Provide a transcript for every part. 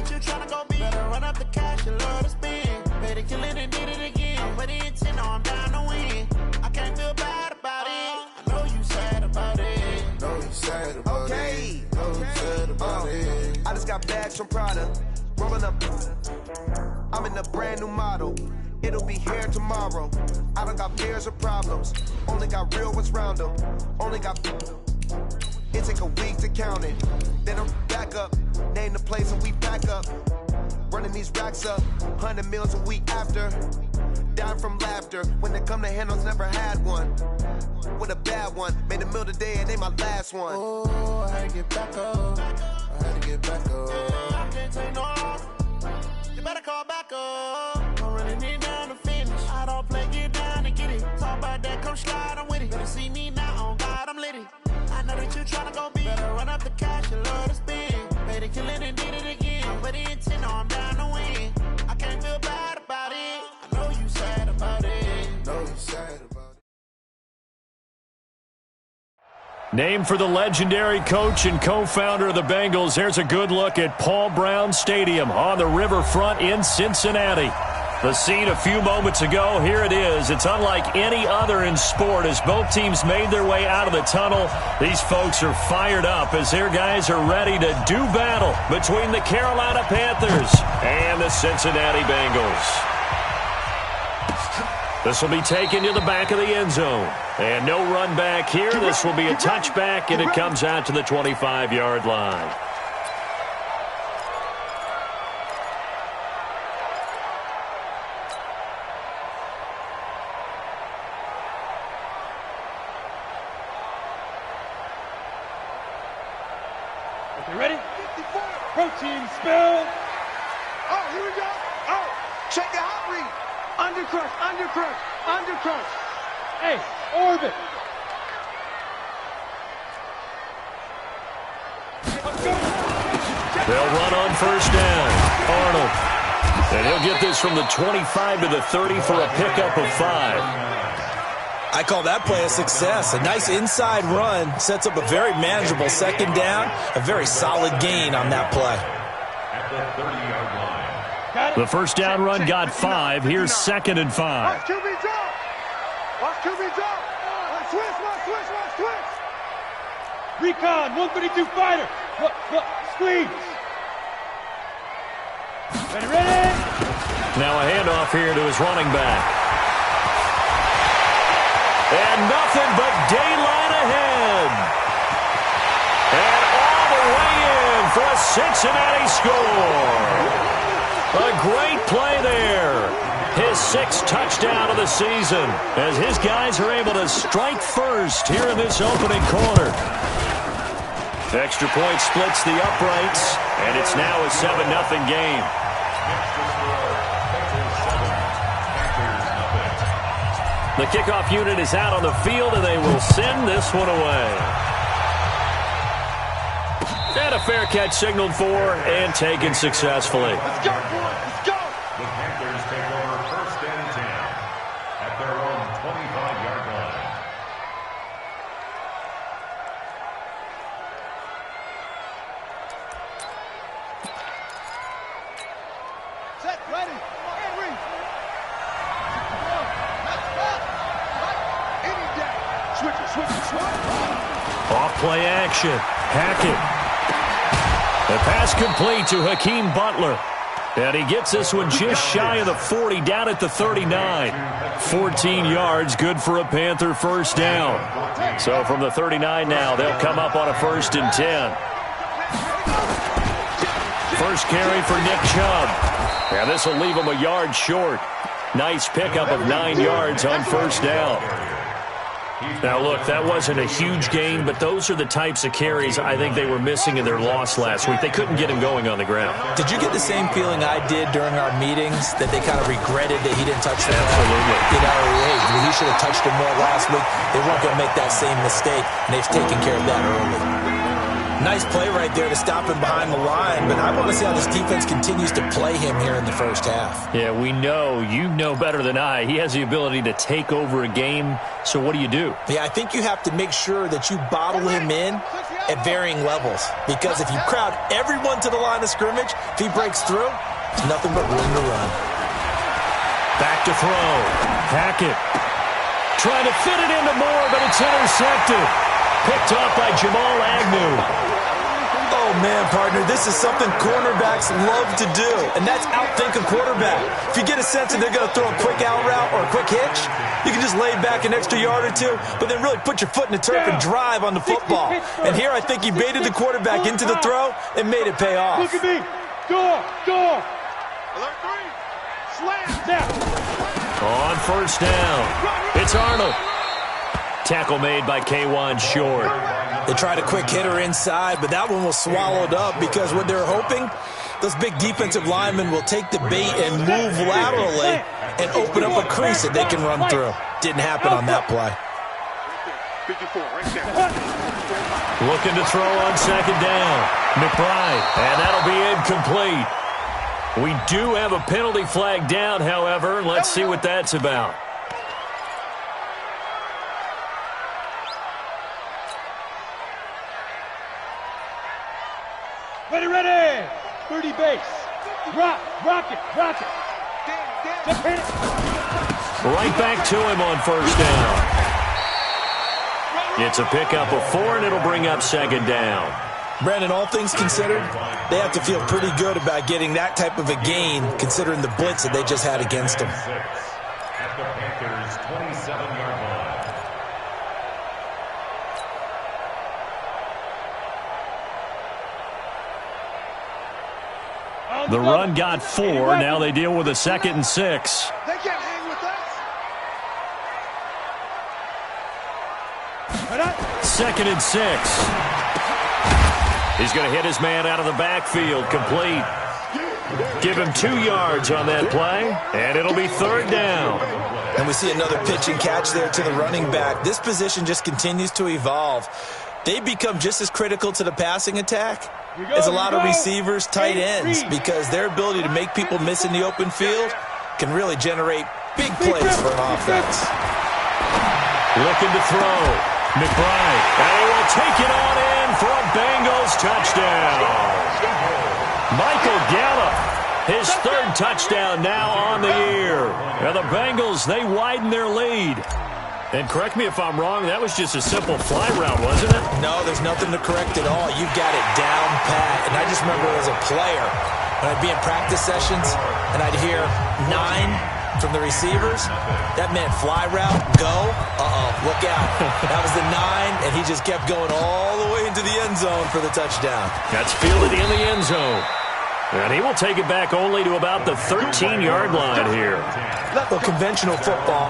that you tryna go be. Better run up the cash, you love to spend. Better kill it and did it again. But the intent, no, I'm down to win. I can't feel bad about it. I know you sad about it. Know you sad about it. Know you sad about it. I just got bags from Prada. Rolling up. I'm in a brand new model. It'll be here tomorrow. I don't got fears or problems. Only got real ones round them. Only got. It take a week to count it. Then I'm back up. Name the place and we back up. Running these racks up. 100 meals a week after. Dying from laughter. When they come to handles, never had one. With a bad one. Made a meal today and they my last one. Oh, I had to get back up. I had to get back up. I can't take no. You better call back up. I'm running it down to finish. I don't play, get down and get it. Talk about that, come slide, I'm with it. Better see me now, on God, I'm litty. I know that you tryna go be. Better run up the cash, you love to spend. Better kill it and did it again. But the intent, no, I'm down to win. I can't feel bad about it. I know you sad about it. Know you sad about it. Named for the legendary coach and co-founder of the Bengals, here's a good look at Paul Brown Stadium on the riverfront in Cincinnati. The scene a few moments ago, here it is. It's unlike any other in sport as both teams made their way out of the tunnel. These folks are fired up as their guys are ready to do battle between the Carolina Panthers and the Cincinnati Bengals. This will be taken to the back of the end zone. And no run back here. This will be a touchback, and it comes out to the 25-yard line. Okay, ready? Protein spill. Oh, here we go. Oh, check the hot read. Undercrush, undercrush, undercrush. Hey, orbit. They'll run on first down. Arnold. And he'll get this from the 25 to the 30 for a pickup of 5. I call that play a success. A nice inside run sets up a very manageable second down. A very solid gain on that play. At the 30-yard line. The first down run got 5. Here's 2nd and 5. Watch QB drop. Watch QB drop. Watch switch, watch switch, watch switch. Recon, 132 fighter. Look, squeeze. Ready? Now a handoff here to his running back. And nothing but daylight ahead. And all the way in for a Cincinnati score. A great play there. His 6th touchdown of the season as his guys are able to strike first here in this opening quarter. Extra point splits the uprights, and it's now a 7-0 game. The kickoff unit is out on the field, and they will send this one away. And a fair catch signaled for and taken successfully. Let's go, boys. Let's go. The Panthers take over 1st and 10 at their own 25-yard line. Set, ready, and read. Any day. Switch it. Off play action. Hackett. The pass complete to Hakeem Butler. And he gets this one just shy of the 40, down at the 39. 14 yards, good for a Panther first down. So from the 39 now, they'll come up on a 1st and 10. First carry for Nick Chubb. And this will leave him a yard short. Nice pickup of 9 yards on first down. Now, look, that wasn't a huge gain, but those are the types of carries I think they were missing in their loss last week. They couldn't get him going on the ground. Did you get the same feeling I did during our meetings, that they kind of regretted that he didn't touch the ball? Absolutely. You know, hey, he should have touched him more last week. They weren't going to make that same mistake, and they've taken care of that early. Nice play right there to stop him behind the line, but I want to see how this defense continues to play him here in the first half. Yeah, we know. You know better than I. He has the ability to take over a game, so what do you do? Yeah, I think you have to make sure that you bottle him in at varying levels. Because if you crowd everyone to the line of scrimmage, if he breaks through, there's nothing but room to run. Back to throw. Hackett trying to fit it into Moore, but it's intercepted. Picked off by Jamal Agnew. Oh, man, partner, this is something cornerbacks love to do, and that's outthink a quarterback. If you get a sense that they're going to throw a quick out route or a quick hitch, you can just lay back an extra yard or two, but then really put your foot in the turf and drive on the football. And here I think he baited the quarterback into the throw and made it pay off. Look at me. Door. Alert 3. Slam. Now. On first down, it's Arnold. Tackle made by K'Wan Short. They tried a quick hitter inside, but that one was swallowed up because what they're hoping, those big defensive linemen will take the bait and move laterally and open up a crease that they can run through. Didn't happen on that play. 54, right there. Looking to throw on second down. McBride, and that'll be incomplete. We do have a penalty flag down, however. Let's see what that's about. Ready. 30 base. Rock it. Just hit it. Right back to him on first down. It's a pickup of 4, and it'll bring up second down. Brandon, all things considered, they have to feel pretty good about getting that type of a gain, considering the blitz that they just had against them. At the Panthers' 27-yard line. The run got 4. Now they deal with a 2nd and 6. They can't hang with us. 2nd and 6. He's going to hit his man out of the backfield. Complete. Give him 2 yards on that play, and it'll be 3rd down. And we see another pitch and catch there to the running back. This position just continues to evolve. They become just as critical to the passing attack as a lot of receivers, tight ends, because their ability to make people miss in the open field can really generate big plays for an offense. Looking to throw. McBride. And he will take it on in for a Bengals touchdown. Michael Gallup, his 3rd touchdown now on the year. Now the Bengals, they widen their lead. And correct me if I'm wrong, that was just a simple fly route, wasn't it? No, there's nothing to correct at all. You got it down pat. And I just remember as a player, when I'd be in practice sessions and I'd hear 9 from the receivers, that meant fly route, go, look out. That was the 9, and he just kept going all the way into the end zone for the touchdown. That's fielded in the end zone. And he will take it back only to about the 13-yard line here. Well, conventional football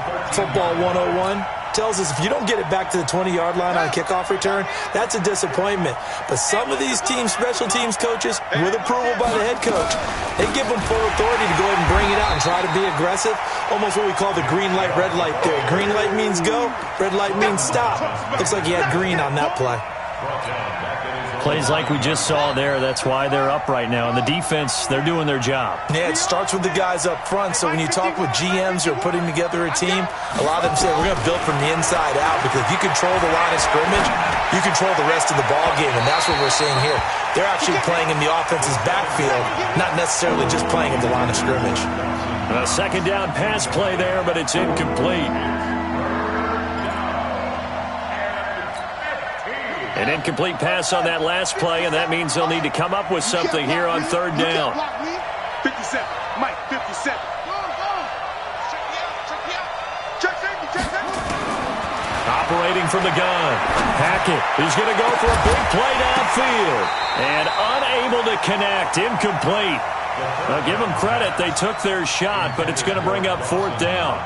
101, tells us if you don't get it back to the 20-yard line on a kickoff return, that's a disappointment. But some of these teams, special teams coaches, with approval by the head coach, they give them full authority to go ahead and bring it out and try to be aggressive. Almost what we call the green light, red light theory. Green light means go, red light means stop. Looks like he had green on that play. Plays like we just saw there, that's why they're up right now. And the defense, they're doing their job. Yeah, it starts with the guys up front. So when you talk with GMs who are putting together a team, a lot of them say we're going to build from the inside out, because if you control the line of scrimmage, you control the rest of the ball game, and that's what we're seeing here. They're actually playing in the offense's backfield, not necessarily just playing at the line of scrimmage. A 2nd down pass play there, but it's incomplete. An incomplete pass on that last play, and that means they'll need to come up with something here on 3rd down. 57. Mike, 57. Operating from the gun. Hackett is going to go for a big play downfield. And unable to connect. Incomplete. Now, give them credit. They took their shot, but it's going to bring up 4th down.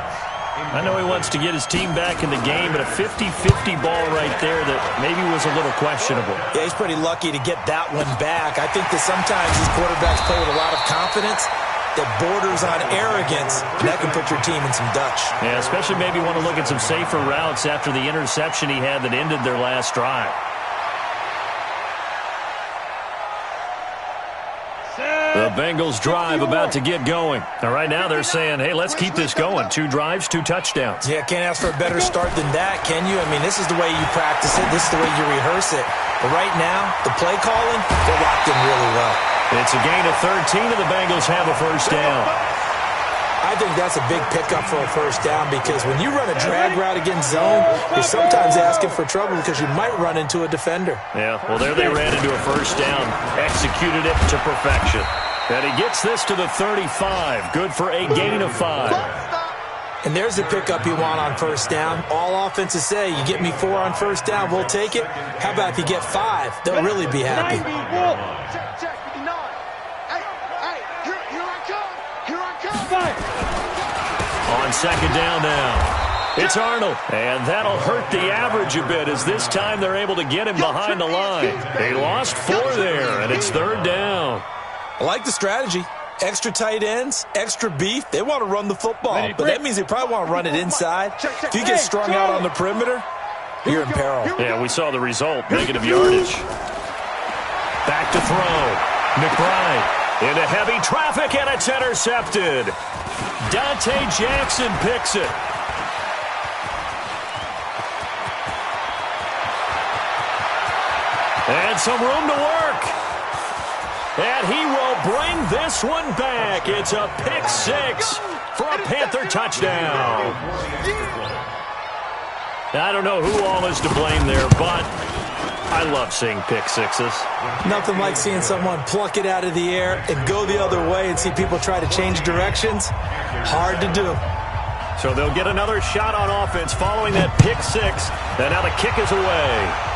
I know he wants to get his team back in the game, but a 50-50 ball right there that maybe was a little questionable. Yeah, he's pretty lucky to get that one back. I think that sometimes these quarterbacks play with a lot of confidence that borders on arrogance, and that can put your team in some Dutch. Yeah, especially maybe want to look at some safer routes after the interception he had that ended their last drive. The The Bengals drive about to get going. Now, right now they're saying, hey, let's keep this going. 2 drives, 2 touchdowns. Yeah, can't ask for a better start than that, can you? I mean, this is the way you practice it. This is the way you rehearse it. But right now, the play calling, they're locked in really well. It's a gain of 13, and the Bengals have a first down. I think that's a big pickup for a first down because when you run a drag route against zone, you're sometimes asking for trouble because you might run into a defender. Yeah, well, there they ran into a first down, executed it to perfection. And he gets this to the 35, good for a gain of 5. And there's the pickup you want on first down. All offenses say, you get me 4 on first down, we'll take it. How about if you get 5? They'll really be happy. On second down now, it's Arnold. And that'll hurt the average a bit as this time they're able to get him behind the line. They lost 4 there, and it's third down. I like the strategy. Extra tight ends, extra beef. They want to run the football, but that means they probably want to run it inside. If you get strung out on the perimeter, you're in peril. Yeah, we saw the result, negative yardage. Back to throw. McBride into heavy traffic, and it's intercepted. Dante Jackson picks it. And some room to work. And he will bring this one back. It's a pick 6 for a Panther touchdown. I don't know who all is to blame there, but I love seeing pick 6s. Nothing like seeing someone pluck it out of the air and go the other way and see people try to change directions. Hard to do. So they'll get another shot on offense following that pick 6. And now the kick is away.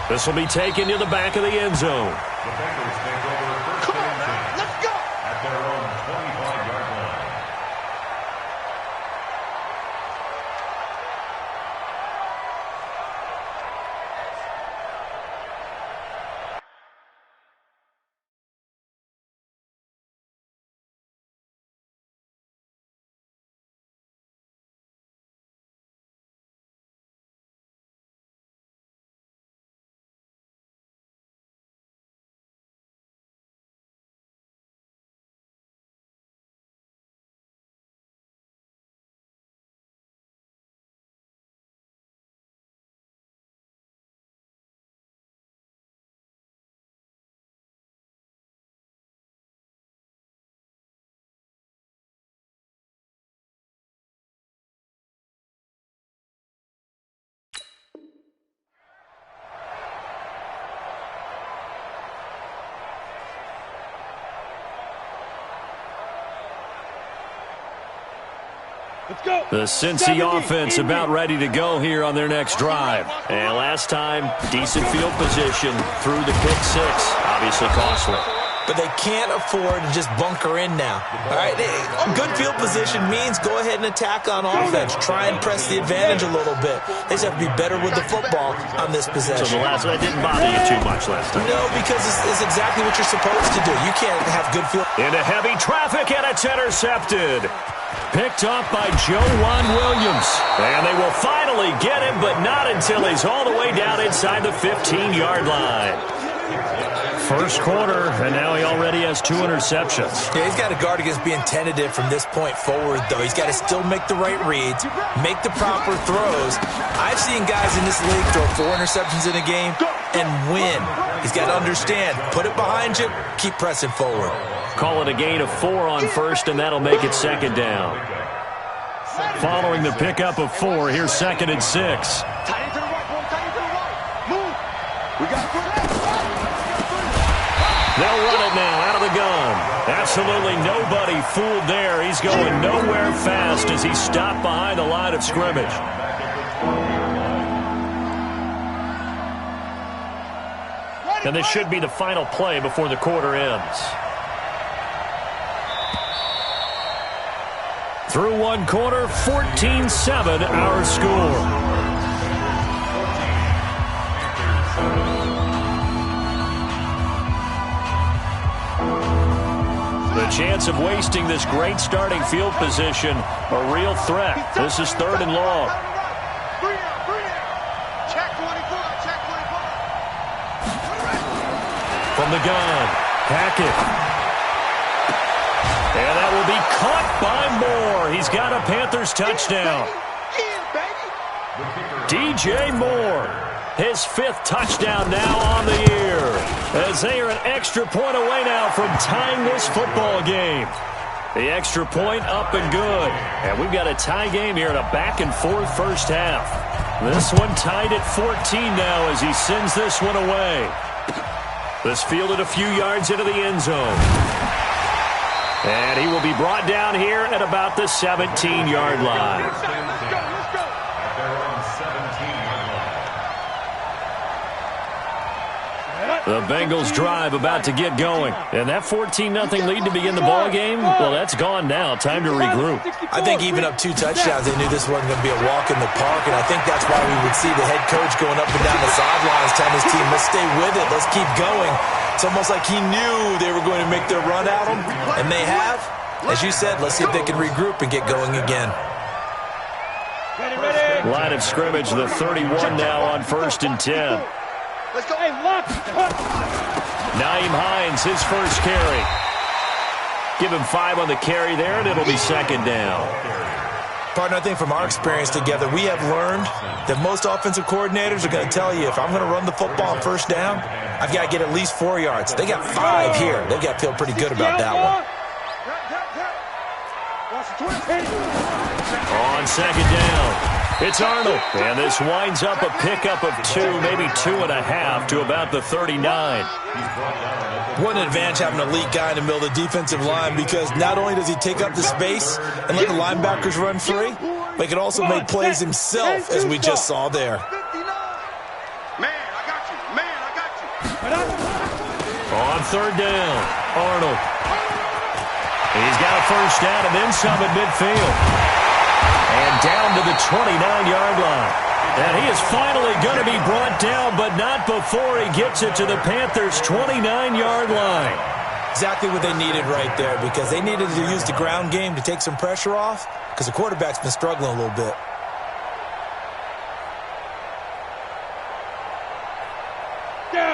This will be taken to the back of the end zone. The Bengals take over first and 10. Let's go! At their own 25-yard line. The Cincy offense about ready to go here on their next drive. And last time, decent field position through the pick 6. Obviously costly. But they can't afford to just bunker in now. All right, good field position means go ahead and attack on offense. Try and press the advantage a little bit. They just have to be better with the football on this possession. So the last one didn't bother you too much last time. No, because it's exactly what you're supposed to do. You can't have good field. Into heavy traffic, and it's intercepted. Picked off by Joejuan Williams. And they will finally get him, but not until he's all the way down inside the 15-yard line. First quarter, and now he already has 2 interceptions. Yeah, he's got to guard against being tentative from this point forward, though. He's got to still make the right reads, make the proper throws. I've seen guys in this league throw 4 interceptions in a game and win. He's got to understand, put it behind you, keep pressing forward. Call it a gain of 4 on first, and that'll make it second down. Following the pickup of 4, here's second and 6. They'll run it now out of the gun. Absolutely nobody fooled there. He's going nowhere fast as he's stopped behind the line of scrimmage. And this should be the final play before the quarter ends. Through one quarter, 14-7 our score. The chance of wasting this great starting field position, a real threat. This is third and long. From the gun, Hackett. And that will be caught by Moore. He's got a Panthers touchdown. DJ Moore, his 5th touchdown now on the year, as they are an extra point away now from tying this football game. The extra point up and good. And we've got a tie game here in a back-and-forth first half. This one tied at 14 now as he sends this one away. This fielded a few yards into the end zone. And he will be brought down here at about the 17-yard line. The Bengals drive about to get going. And that 14-0 lead to begin the ball game, well, that's gone now. Time to regroup. I think even up 2 touchdowns, they knew this wasn't going to be a walk in the park, and I think that's why we would see the head coach going up and down the sidelines telling his team, let's stay with it, let's keep going. It's almost like he knew they were going to make their run at him, and they have. As you said, let's see if they can regroup and get going again. Line of scrimmage, the 31 now on 1st and 10. Let's go. Hey, look. Nyheim Hines, his first carry. Give him 5 on the carry there, and it'll be 2nd down. Partner, I think from our experience together, we have learned that most offensive coordinators are going to tell you, if I'm going to run the football on 1st down, I've got to get at least 4 yards. They got 5 here. They've got to feel pretty good about that one. On 2nd down, it's Arnold. And this winds up a pickup of 2, maybe 2.5 to about the 39. What an advantage having an elite guy in the middle of the defensive line, because not only does he take up the space and let the linebackers run free, but he can also make plays himself, as we just saw there. On 3rd down, Arnold. He's got a first down and then some at midfield. And down to the 29-yard line. And he is finally going to be brought down, but not before he gets it to the Panthers' 29-yard line. Exactly what they needed right there, because they needed to use the ground game to take some pressure off, because the quarterback's been struggling a little bit.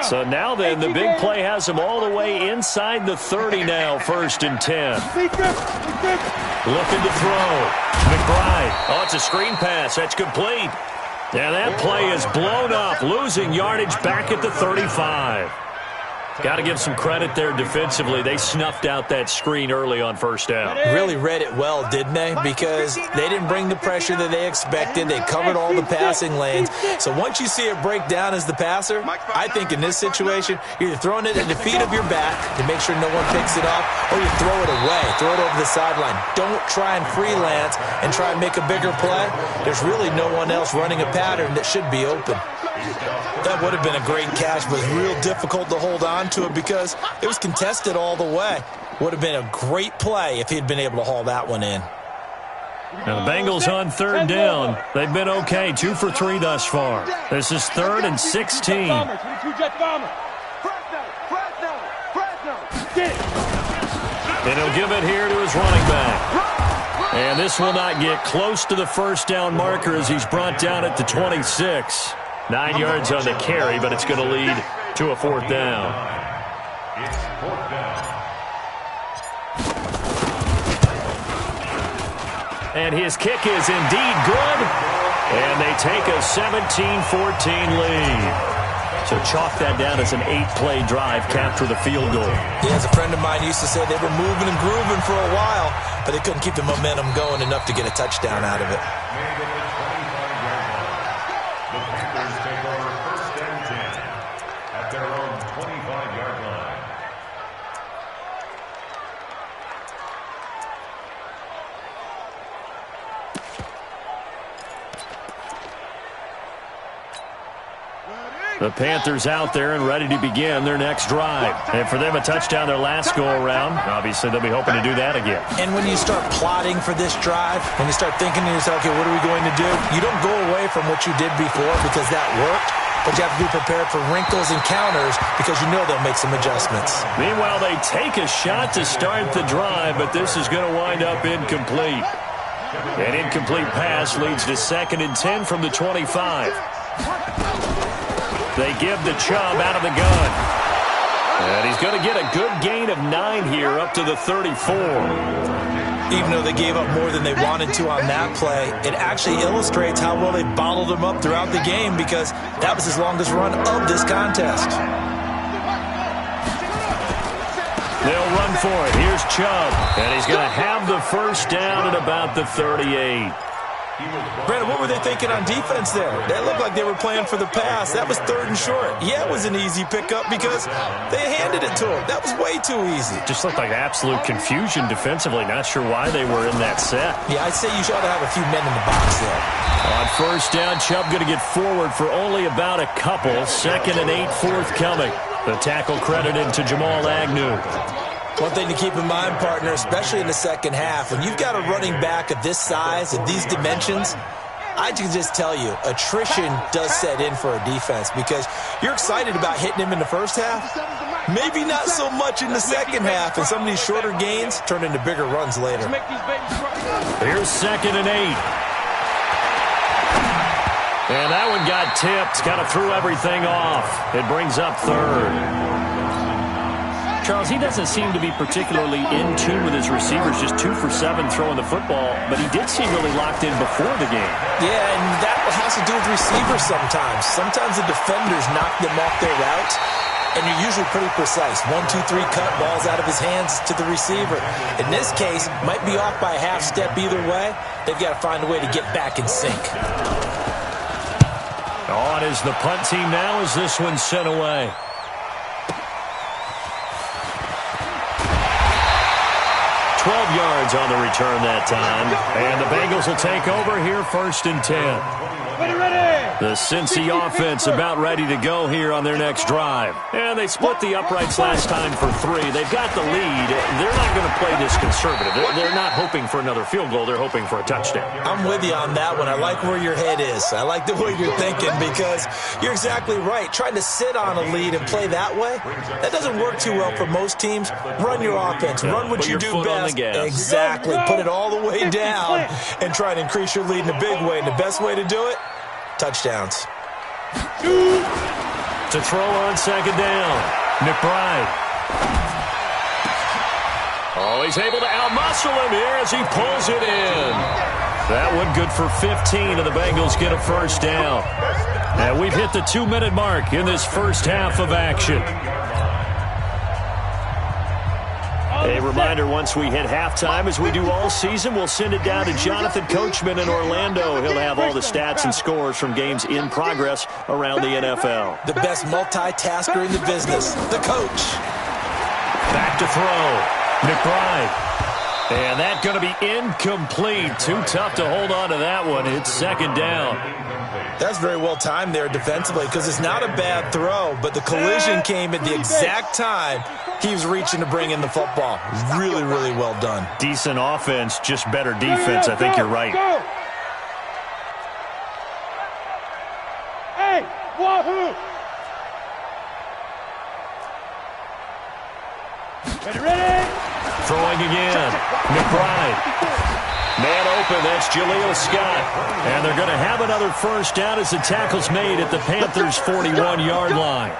So now then, the big play has him all the way inside the 30 now, 1st and 10. Looking to throw. McBride. Oh, it's a screen pass. That's complete. And that play is blown up, losing yardage back at the 35. Got to give some credit there defensively. They snuffed out that screen early on 1st down. Really read it well, didn't they? Because they didn't bring the pressure that they expected. They covered all the passing lanes. So once you see it break down as the passer, I think in this situation, you're either throwing it at the feet of your back to make sure no one picks it up, or you throw it away, throw it over the sideline. Don't try and freelance and try and make a bigger play. There's really no one else running a pattern that should be open. That would have been a great catch, but it was real difficult to hold on to it because it was contested all the way. Would have been a great play if he'd been able to haul that one in. Now the Bengals on 3rd down. They've been okay, 2 for 3 thus far. This is 3rd and 16. And he'll give it here to his running back. And this will not get close to the 1st down marker as he's brought down at the 26. 9 yards on the carry, but it's going to lead to a 4th down. It's 4th down. And his kick is indeed good. And they take a 17-14 lead. So chalk that down as an 8-play drive, capture the field goal. Yeah, as a friend of mine used to say, they were moving and grooving for a while, but they couldn't keep the momentum going enough to get a touchdown out of it. The Panthers out there and ready to begin their next drive. And for them, a touchdown their last go-around. Obviously, they'll be hoping to do that again. And when you start plotting for this drive, when you start thinking to yourself, okay, what are we going to do? You don't go away from what you did before because that worked, but you have to be prepared for wrinkles and counters because you know they'll make some adjustments. Meanwhile, they take a shot to start the drive, but this is going to wind up incomplete. An incomplete pass leads to 2nd and 10 from the 25. They give the Chubb out of the gun. And he's going to get a good gain of 9 here up to the 34. Even though they gave up more than they wanted to on that play, it actually illustrates how well they bottled him up throughout the game because that was his longest run of this contest. They'll run for it. Here's Chubb. And he's going to have the first down at about the 38. Brandon, what were they thinking on defense there? They looked like they were playing for the pass. That was 3rd and short. Yeah, it was an easy pickup because they handed it to him. That was way too easy. Just looked like absolute confusion defensively. Not sure why they were in that set. Yeah, I'd say you ought to have a few men in the box there. On first down, Chubb going to get forward for only about a couple. 2nd and 8 forthcoming. The tackle credited to Jamal Agnew. One thing to keep in mind, partner, especially in the second half, when you've got a running back of this size, of these dimensions, I can just tell you, attrition does set in for a defense because you're excited about hitting him in the first half. Maybe not so much in the second half, and some of these shorter gains turn into bigger runs later. Here's 2nd and 8. And that one got tipped. Kind of threw everything off. It brings up 3rd. Charles, he doesn't seem to be particularly in tune with his receivers, just 2 for 7 throwing the football, but he did seem really locked in before the game. Yeah, and that has to do with receivers sometimes. Sometimes the defenders knock them off their route, and you're usually pretty precise. 1, 2, 3 cut, balls out of his hands to the receiver. In this case, might be off by a half step either way. They've got to find a way to get back in sync. On is the punt team now as this one's sent away. 12 yards on the return that time. And the Bengals will take over here 1st and 10. The Cincy offense about ready to go here on their next drive. And they split the uprights last time for 3. They've got the lead. They're not going to play this conservative. They're not hoping for another field goal. They're hoping for a touchdown. I'm with you on that one. I like where your head is. I like the way you're thinking because you're exactly right. Trying to sit on a lead and play that way, that doesn't work too well for most teams. Run your offense. Run what you do best. Exactly. Put it all the way down and try to increase your lead in a big way. And the best way to do it, touchdowns. To throw on 2nd down, McBride. Oh, he's able to outmuscle him here as he pulls it in. That one good for 15, and the Bengals get a first down. And we've hit the 2-minute mark in this first half of action. A reminder, once we hit halftime, as we do all season, we'll send it down to Jonathan Coachman in Orlando. He'll have all the stats and scores from games in progress around the NFL. The best multitasker in the business, the coach. Back to throw. McBride. And that's going to be incomplete. Too tough to hold on to that one. It's 2nd down. That's very well timed there defensively because it's not a bad throw, but the collision came at the exact time he was reaching to bring in the football. Really, really well done. Decent offense, just better defense. I think you're right. Hey, wahoo! Ready? Throwing again. McBride. Man open, that's Jaleel Scott. And they're going to have another first down as the tackle's made at the Panthers' 41-yard line.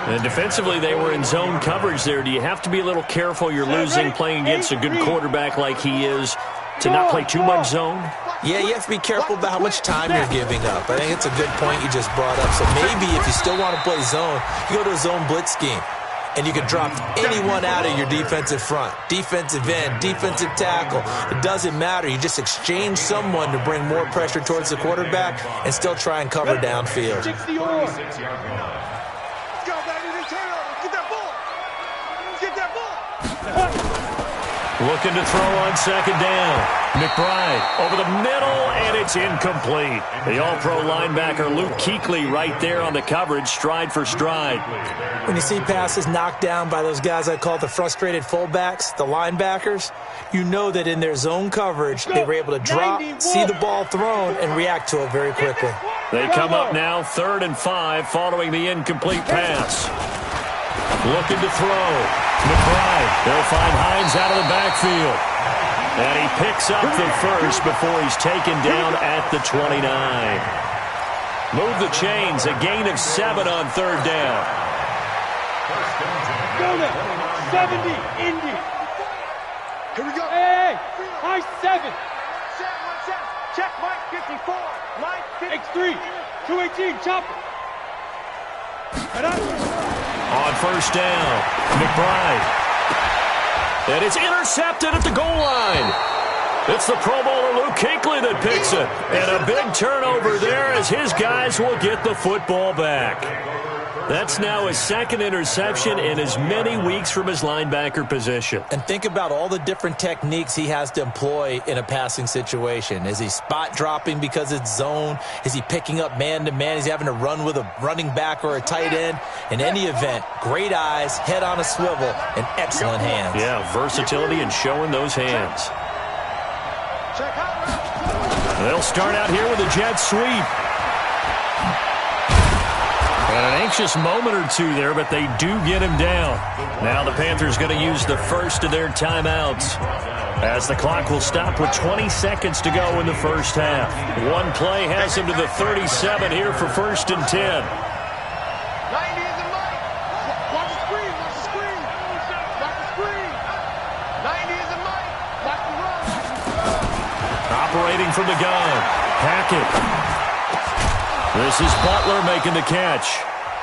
And defensively, they were in zone coverage there. Do you have to be a little careful? You're losing, playing against a good quarterback like he is, to not play too much zone? Yeah, you have to be careful about how much time you're giving up. I think it's a good point you just brought up. So maybe if you still want to play zone, you go to a zone blitz scheme. And you can drop anyone out of your defensive front. Defensive end, defensive tackle. It doesn't matter. You just exchange someone to bring more pressure towards the quarterback and still try and cover downfield. Looking to throw on 2nd down. McBride over the middle, and it's incomplete. The all-pro linebacker Luke Kuechly right there on the coverage, stride for stride. When you see passes knocked down by those guys I call the frustrated fullbacks, the linebackers, you know that in their zone coverage, they were able to drop, see the ball thrown, and react to it very quickly. They come up now 3rd and 5 following the incomplete pass. Looking to throw. McBride. They'll find Hines out of the backfield. And he picks up the first before he's taken down at the 29. Move the chains. A gain of 7 on 3rd down. Go now. 70, Indy. Here we go. Hey, high 7. Check, Mike, 54. Mike, 50. X3, 218, chopper. And up. On first down, McBride. And it's intercepted at the goal line. It's the Pro Bowler Luke Kuechly that picks it. And a big turnover there as his guys will get the football back. That's now his second interception in as many weeks from his linebacker position. And think about all the different techniques he has to employ in a passing situation. Is he spot dropping because it's zone? Is he picking up man-to-man? Is he having to run with a running back or a tight end? In any event, great eyes, head on a swivel, and excellent hands. Yeah, versatility and showing those hands. They'll start out here with a jet sweep. And an anxious moment or two there, but they do get him down. Now the Panthers going to use the first of their timeouts, as the clock will stop with 20 seconds to go in the first half. One play has him to the 37 here for 1st and 10. 90 is the mic. Watch the screen. Watch the screen. Watch the screen. 90 is the mic. Watch the run. Operating from the gun, Hackett. This is Butler making the catch.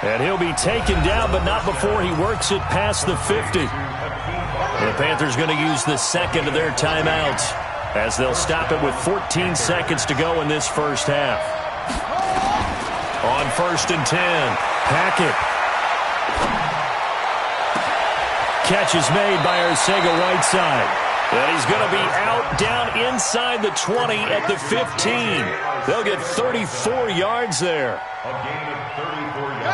And he'll be taken down, but not before he works it past the 50. The Panthers going to use the second of their timeouts, as they'll stop it with 14 seconds to go in this first half. On 1st and 10, Hackett. Catch is made by Arcega-Whiteside. And he's going to be out down inside the 20 at the 15. They'll get 34 yards there.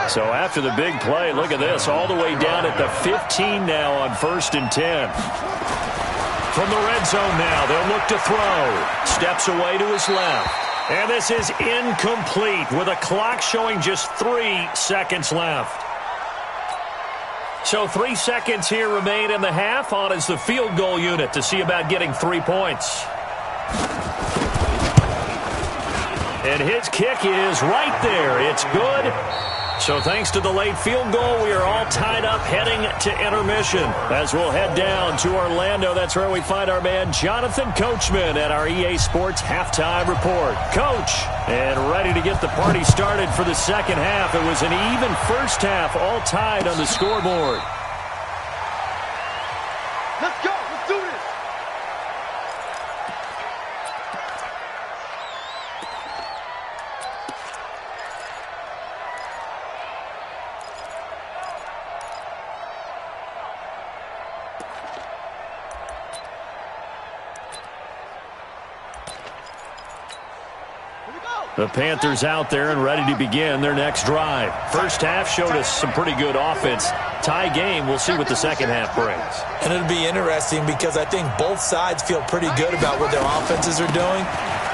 So after the big play, look at this, all the way down at the 15 now on 1st and 10. From the red zone now, they'll look to throw. Steps away to his left. And this is incomplete with a clock showing just 3 seconds left. So 3 seconds here remain in the half. On is the field goal unit to see about getting 3 points. And his kick is right there. It's good. So thanks to the late field goal, we are all tied up heading to intermission. As we'll head down to Orlando, that's where we find our man Jonathan Coachman at our EA Sports Halftime Report. Coach, and ready to get the party started for the second half. It was an even first half, all tied on the scoreboard. Let's go. Let's do this. The Panthers out there and ready to begin their next drive. First half showed us some pretty good offense. Tie game, we'll see what the second half brings. And it'll be interesting because I think both sides feel pretty good about what their offenses are doing.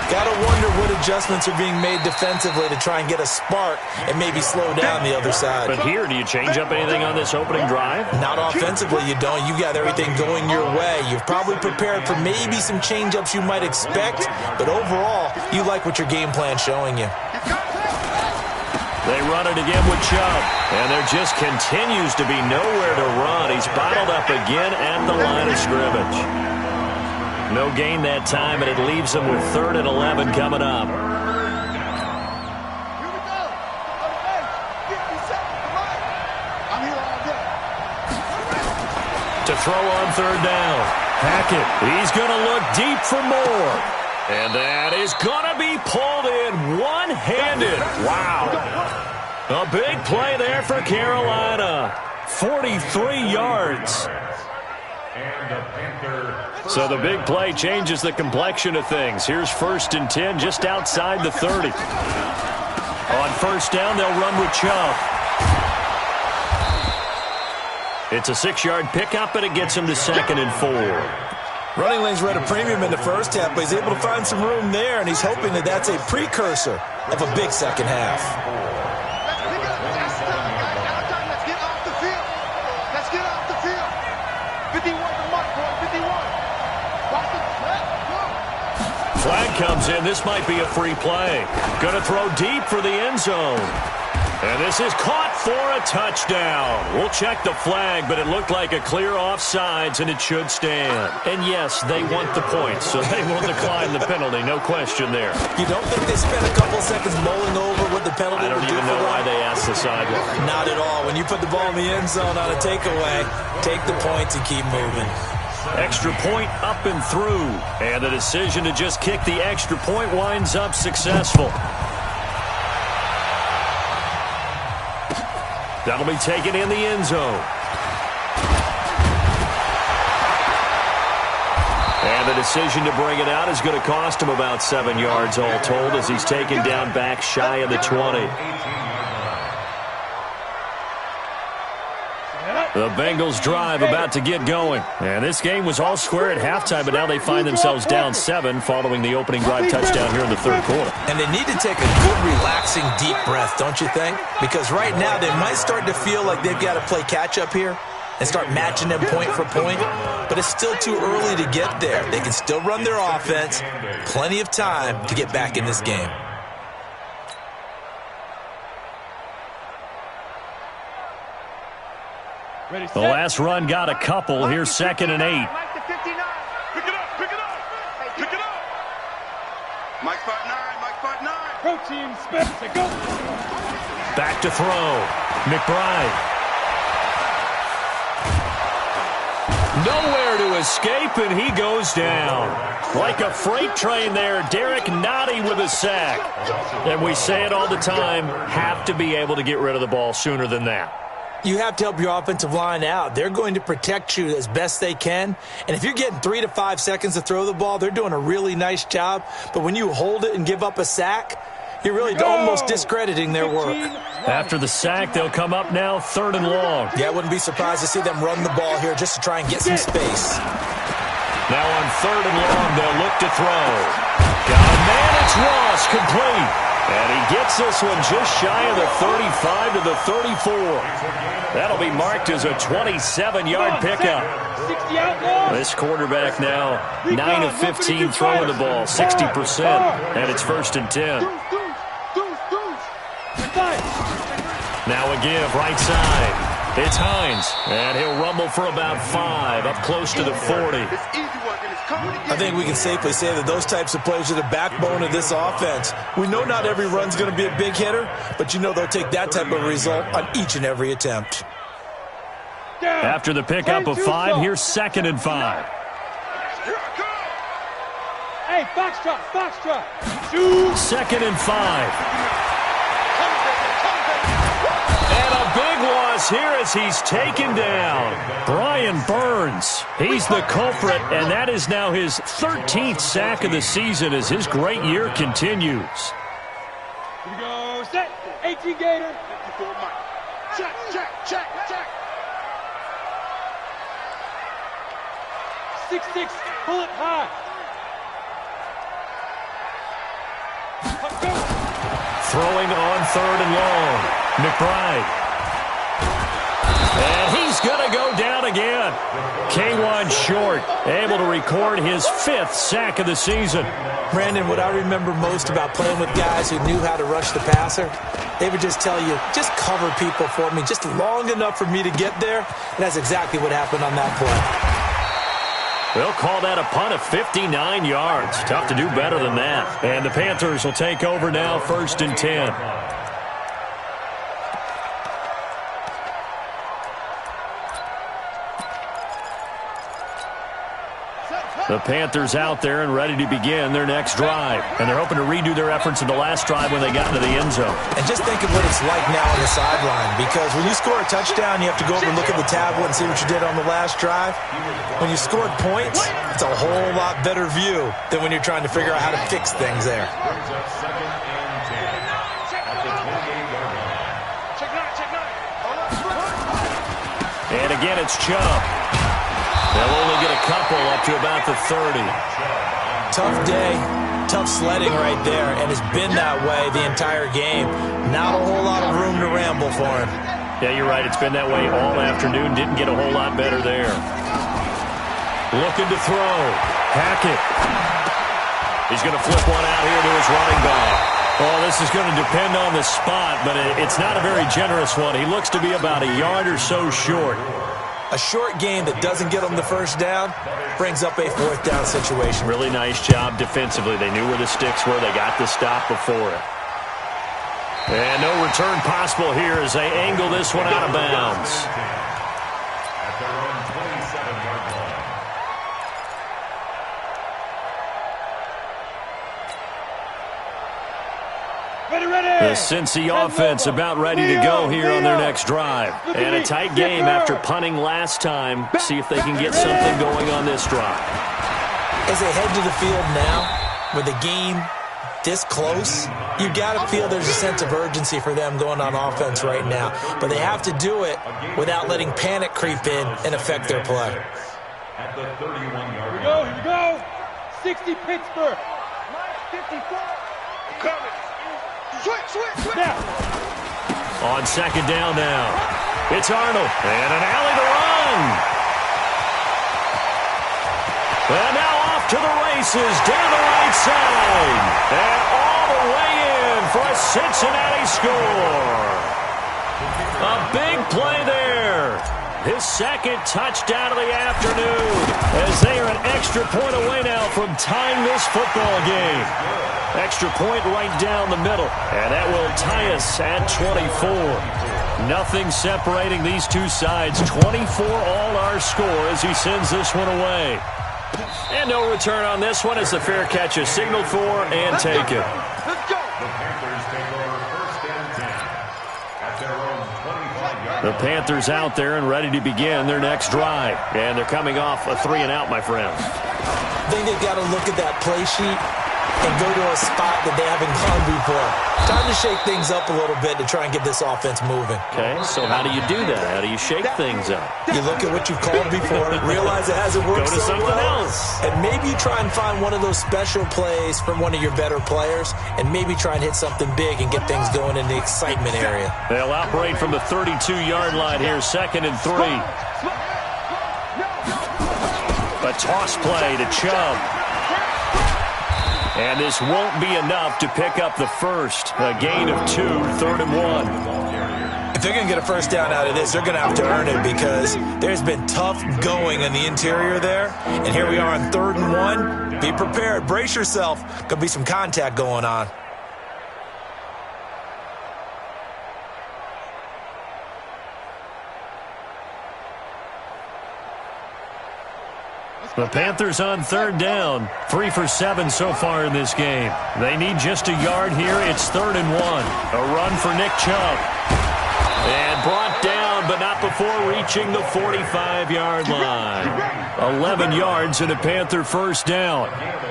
Got to wonder what adjustments are being made defensively to try and get a spark and maybe slow down the other side. But here, do you change up anything on this opening drive? Not offensively, you don't. You got everything going your way. You've probably prepared for maybe some change-ups you might expect, but overall, you like what your game plan's showing you. They run it again with Chubb, and there just continues to be nowhere to run. He's bottled up again at the line of scrimmage. No gain that time, and it leaves them with 3rd and 11 coming up. Here we go. 50 seconds. Come on. I'm here all day. To throw on 3rd down. Hackett, he's going to look deep for more. And that is going to be pulled in one-handed. Wow. A big play there for Carolina. 43 yards. So the big play changes the complexion of things. Here's 1st and 10 just outside the 30. On 1st down, they'll run with Chubb. It's a 6-yard pickup, and it gets him to 2nd and 4. Running lanes were at a premium in the first half, but he's able to find some room there, and he's hoping that that's a precursor of a big second half. Let's get off the field. Let's get off the field. 51 the mark, boy. 51. Watch the Flag comes in. This might be a free play. Going to throw deep for the end zone. And this is caught for a touchdown. We'll check the flag, but it looked like a clear offsides, and it should stand. And yes, they want the points, so they will decline the penalty. No question there. You don't think they spent a couple seconds mulling over what the penalty I don't even know why they asked the sideline. Not at all. When you put the ball in the end zone on a takeaway, take the points and keep moving. Extra point up and through. And the decision to just kick the extra point winds up successful. That'll be taken in the end zone. And the decision to bring it out is going to cost him about 7 yards all told as he's taken down back shy of the 20. The Bengals drive about to get going. And this game was all square at halftime, but now they find themselves down 7 following the opening drive touchdown here in the third quarter. And they need to take a good, relaxing, deep breath, don't you think? Because right now they might start to feel like they've got to play catch-up here and start matching them point for point. But it's still too early to get there. They can still run their offense. Plenty of time to get back in this game. The last run got a couple. Here's 2nd and 8. Pick it up, pick it up, pick it up. Mike 5'9", Mike 5'9". Pro team, Smith, go. Back to throw. McBride. Nowhere to escape, and he goes down. Like a freight train there, Derek Nottie with a sack. And we say it all the time, have to be able to get rid of the ball sooner than that. You have to help your offensive line out. They're going to protect you as best they can. And if you're getting 3 to 5 seconds to throw the ball, they're doing a really nice job. But when you hold it and give up a sack, you're really almost discrediting their work. After the sack, they'll come up now 3rd and long. Yeah, I wouldn't be surprised to see them run the ball here just to try and get some space. Now on 3rd and long, they'll look to throw. Got a man, it's Ross, complete. And he gets this one just shy of the 35 to the 34. That'll be marked as a 27-yard pickup. This quarterback now 9 of 15 throwing the ball, 60%, and it's 1st and 10. Now a give right side. It's Hines, and he'll rumble for about 5, up close to the 40. I think we can safely say that those types of plays are the backbone of this offense. We know not every run's going to be a big hitter, but you know they'll take that type of result on each and every attempt. After the pickup of 5, here's 2nd and 5. Hey, foxtrot, foxtrot. 2nd and 5. Big loss here as he's taken down. Brian Burns, he's the culprit, and that is now his 13th sack of the season as his great year continues. Here we go, set, 18 Gator. Check, check, check, check. 6-6, pull it high. Throwing on 3rd and long. McBride. And he's going to go down again. K1 Short, able to record his 5th sack of the season. Brandon, what I remember most about playing with guys who knew how to rush the passer, they would just tell you, just cover people for me, just long enough for me to get there. And that's exactly what happened on that play. They'll call that a punt of 59 yards. Tough to do better than that. And the Panthers will take over now, 1st and 10. The Panthers out there and ready to begin their next drive. And they're hoping to redo their efforts in the last drive when they got into the end zone. And just think of what it's like now on the sideline. Because when you score a touchdown, you have to go over and look at the tablet and see what you did on the last drive. When you scored points, it's a whole lot better view than when you're trying to figure out how to fix things there. And again, it's Chubb. They'll only get a couple up to about the 30. Tough day, tough sledding right there, and it's been that way the entire game. Not a whole lot of room to ramble for him. Yeah, you're right. It's been that way all afternoon. Didn't get a whole lot better there. Looking to throw. Hackett. He's going to flip one out here to his running back. Well, this is going to depend on the spot, but it's not a very generous one. He looks to be about a yard or so short. A short game that doesn't get them the first down brings up a fourth down situation. Really nice job defensively. They knew where the sticks were. They got the stop before it. And no return possible here as they angle this one out of bounds. At their own 27-yard line. The Cincy offense about ready to go here on their next drive. And a tight game after punting last time. See if they can get something going on this drive. As they head to the field now, with the game this close, you've got to feel there's a sense of urgency for them going on offense right now. But they have to do it without letting panic creep in and affect their play. At the 31-yard line. Here we go. 60 Pittsburgh. 54. Coming. Switch. Now. On second down now. It's Arnold. And an alley to run. And now off to the races down the right side. And all the way in for a Cincinnati score. A big play there. His second touchdown of the afternoon as they are an extra point away now from tying this football game. Extra point right down the middle, and that will tie us at 24. Nothing separating these two sides. 24 all our score as he sends this one away. And no return on this one as the fair catch is signaled for and taken. Let's go. The Panthers take over first and 10 at their own 25-yard line. The Panthers out there and ready to begin their next drive. And they're coming off a 3-and-out, my friends. I think they've got to look at that play sheet and go to a spot that they haven't gone before. Time to shake things up a little bit to try and get this offense moving. Okay, so how do you do that? How do you shake things up? You look at what you've called before, realize it hasn't worked Go to so something well, else. and maybe you try and find one of those special plays from one of your better players, and maybe try and hit something big and get things going in the excitement area. They'll operate from the 32-yard line here, 2nd and 3. A toss play to Chubb. And this won't be enough to pick up the first. A gain of 2, 3rd and 1. If they're going to get a first down out of this, they're going to have to earn it because there's been tough going in the interior there. And here we are on 3rd and 1. Be prepared. Brace yourself. Could be some contact going on. The Panthers on 3rd down. 3 for 7 so far in this game. They need just a yard here. It's 3rd and 1. A run for Nick Chubb. And brought down, but not before reaching the 45-yard line. 11 yards and a Panther first down.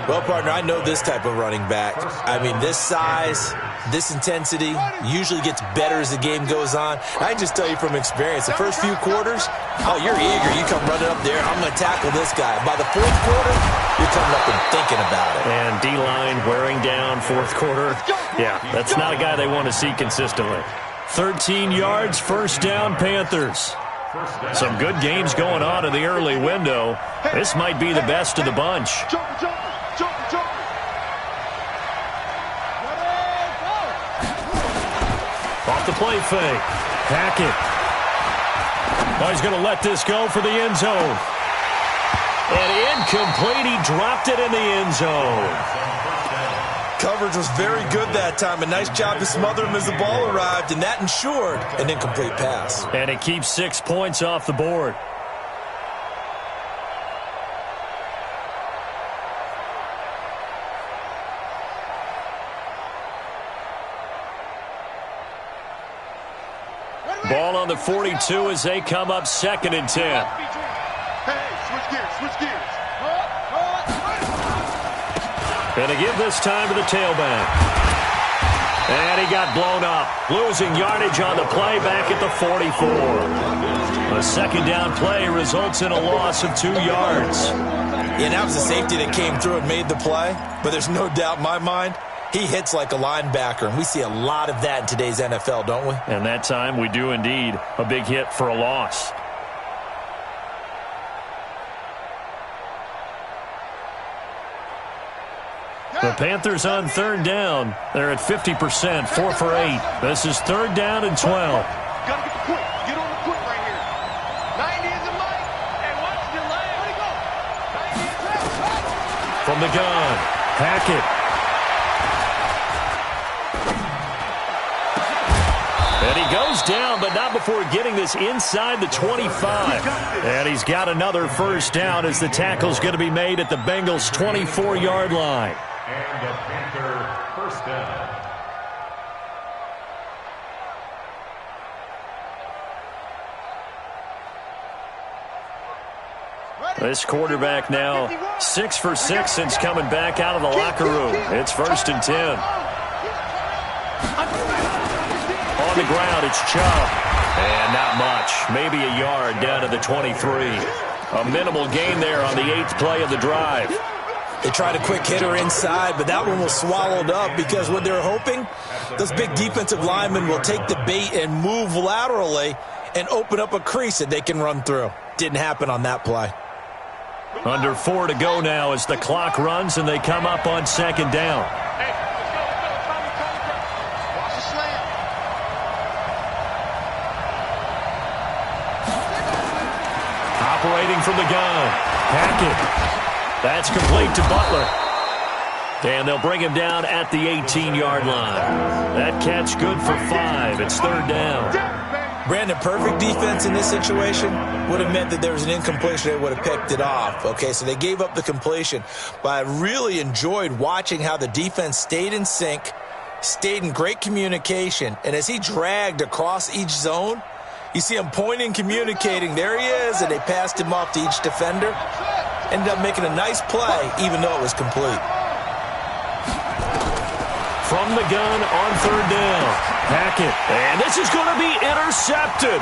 Well, partner, I know this type of running back. I mean, this size, this intensity usually gets better as the game goes on. I can just tell you from experience, the first few quarters, oh, you're eager. You come running up there, I'm going to tackle this guy. By the 4th quarter, you're coming up and thinking about it. And D-line wearing down 4th quarter. Yeah, that's not a guy they want to see consistently. 13 yards, first down, Panthers. Some good games going on in the early window. This might be the best of the bunch. Off the play fake. Hackett. Oh, he's going to let this go for the end zone. And incomplete. He dropped it in the end zone. Coverage was very good that time. A nice job to smother him as the ball arrived, and that ensured an incomplete pass. And it keeps 6 points off the board. Ball on the 42 as they come up 2nd and 10. Hey, switch gears. And they give this time to the tailback. And he got blown up. Losing yardage on the play back at the 44. A 2nd down play results in a loss of 2 yards. Yeah, that was the safety that came through and made the play. But there's no doubt in my mind, he hits like a linebacker. And we see a lot of that in today's NFL, don't we? And that time we do indeed. A big hit for a loss. The Panthers on third down. They're at 50%, 4 for 8. This is third down and 12. Gotta get the quick. Get on the quick right here. 90 is the mic. And watch the delay. Where'd he go? 90 is out. From the gun, Hackett. And he goes down, but not before getting this inside the 25. And he's got another first down as the tackle's going to be made at the Bengals' 24-yard line. And a Panther first down. This quarterback now 6 for 6 since coming back out of the locker room. It's first and 10. On the ground, it's Chubb. And not much. Maybe a yard down to the 23. A minimal gain there on the 8th play of the drive. They tried a quick hitter inside, but that one was swallowed up because what they're hoping, those big defensive linemen will take the bait and move laterally and open up a crease that they can run through. Didn't happen on that play. Under 4 to go now as the clock runs and they come up on second down. Hey, let's go. Watch the slant. Operating from the gun, Hackett. That's complete to Butler. And they'll bring him down at the 18-yard line. That catch good for 5. It's third down. Brandon, perfect defense in this situation would have meant that there was an incompletion. They would have picked it off. Okay, so they gave up the completion. But I really enjoyed watching how the defense stayed in sync, stayed in great communication. And as he dragged across each zone, you see him pointing, communicating. There he is, and they passed him off to each defender. Ended up making a nice play, even though it was complete. From the gun on third down, Hackett. And this is going to be intercepted.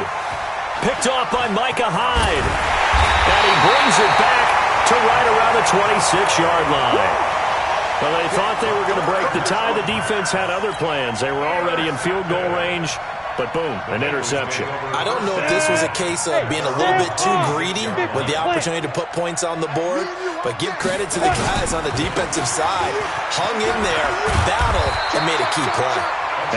Picked off by Micah Hyde. And he brings it back to right around the 26-yard line. Well, they thought they were going to break the tie. The defense had other plans. They were already in field goal range. But boom, an interception. I don't know if this was a case of being a little bit too greedy with the opportunity to put points on the board, but give credit to the guys on the defensive side. Hung in there, battled, and made a key play.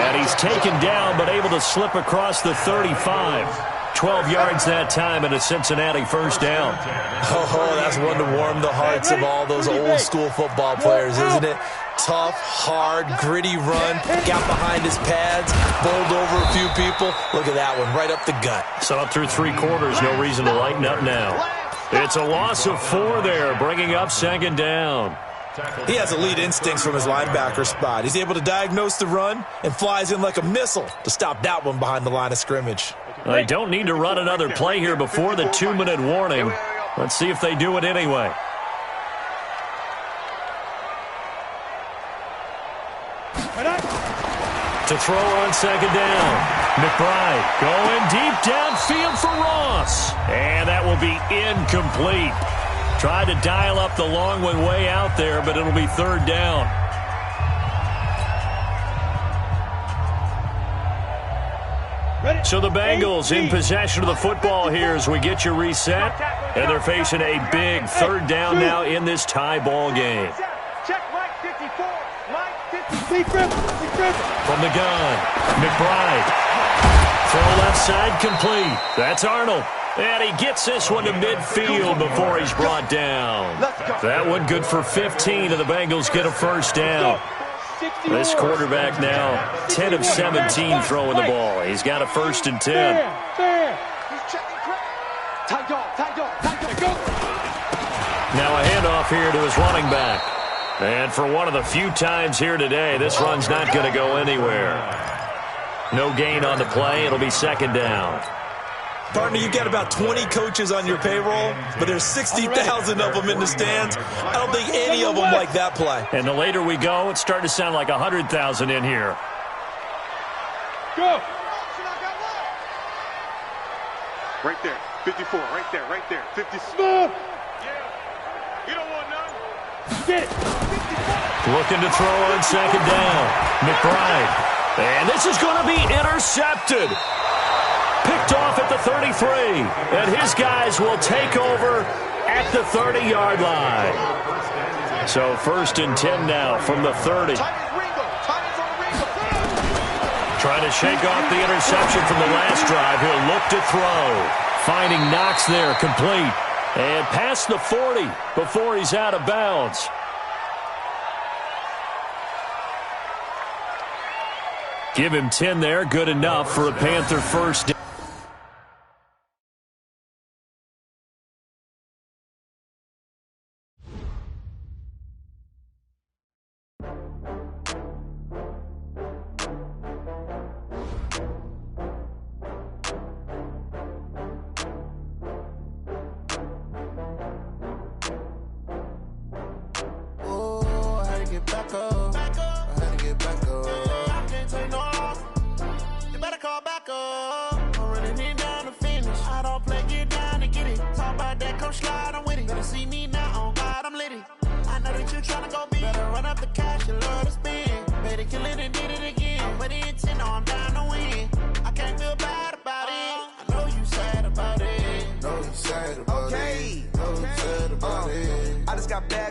And he's taken down, but able to slip across the 35. 12 yards that time and a Cincinnati first down. Oh, that's one to warm the hearts of all those old-school football players, isn't it? Tough, hard, gritty run, got behind his pads, bowled over a few people. Look at that one, right up the gut. So up through 3 quarters, no reason to lighten up now. It's a loss of 4 there, bringing up second down. He has elite instincts from his linebacker spot. He's able to diagnose the run and flies in like a missile to stop that one behind the line of scrimmage. They don't need to run another play here before the 2-minute warning. Let's see if they do it anyway. To throw on second down. McBride going deep downfield for Ross. And that will be incomplete. Tried to dial up the long one way out there, but it'll be third down. So the Bengals in possession of the football here as we get you reset. And they're facing a big third down now in this tie ball game. Check Mike 54. Mike 54. From the gun, McBride. Throw left side complete. That's Arnold. And he gets this one to midfield before he's brought down. That one good for 15, and the Bengals get a first down. This quarterback now 10 of 17 throwing the ball. He's got a first and 10. Now a handoff here to his running back. And for one of the few times here today, this run's not going to go anywhere. No gain on the play. It'll be second down. Partner, you've got about 20 coaches on your payroll, but there's 60,000 of them in the stands. I don't think any of them like that play. And the later we go, it's starting to sound like 100,000 in here. Go! Right there, 54, right there, 50. Yeah. You don't want none. Get it. 54. Looking to throw on second down. McBride. And this is going to be intercepted. Picked off at the 33. And his guys will take over at the 30-yard line. So 1st and 10 now from the 30. Trying to shake off the interception from the last drive. He'll look to throw. Finding Knox there, complete. And past the 40 before he's out of bounds. Give him 10 there, good enough for a Panther first down.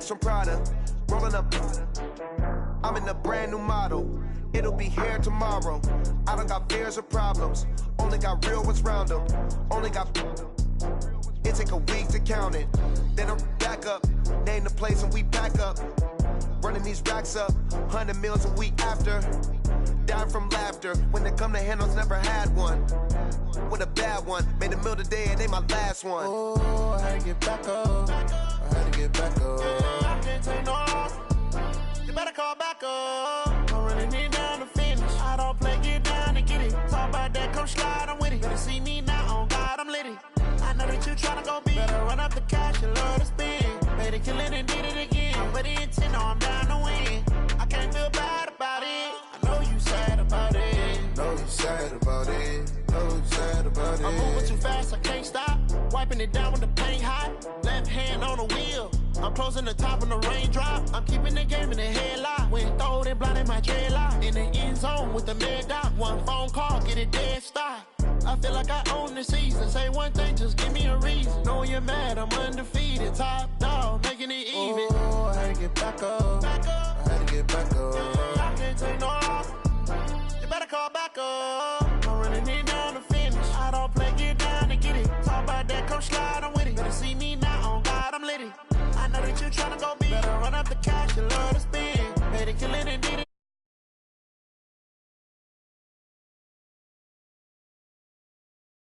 From Prada, rolling up. I'm in a brand new model. It'll be here tomorrow. I don't got fears or problems. Only got real ones round them. Only got. It take a week to count it. Then I'm back up. Name the place and we pack up. Running these racks up. 100 meals a week after. Dying from laughter. When they come to handles, never had one. With a bad one. Made a meal today and they my last one. Oh, I had to get back up. I had to get back up. I can't take no off. You better call back up. I'm running it down to finish. I don't play, get down and get it. Talk about that, come slide, I'm with it. Better see me now, on God, I'm litty. I know that you tryna go big. Better run up the cash, you love to spend. Better kill it and did it again. But the intent, no, I'm down to win. I can't feel bad about it. I know you sad about it. Know you sad about it. Know you sad about it. I'm moving too fast, I can't stop. Wiping it down with the paint hot. Left hand on the wheel. I'm closing the top when the raindrop. I'm keeping the game in the headlock. When throwed and blinded my dreadlock. In the end zone with the mad dot. One phone call, get it dead stop. I feel like I own the season. Say one thing, just give me a reason. Knowing you're mad, I'm undefeated. Top dog, making it even. Oh, I had to get back up. I had to get back up. I can't take no off. You better call back up. I'm running it down to finish. I don't play, get down and get it. Talk about that, come slide, I'm with it. Better see me now, on God, I'm litty. I know that you tryna go big. Better run up the cash, you love to spend. Better kill it and did it.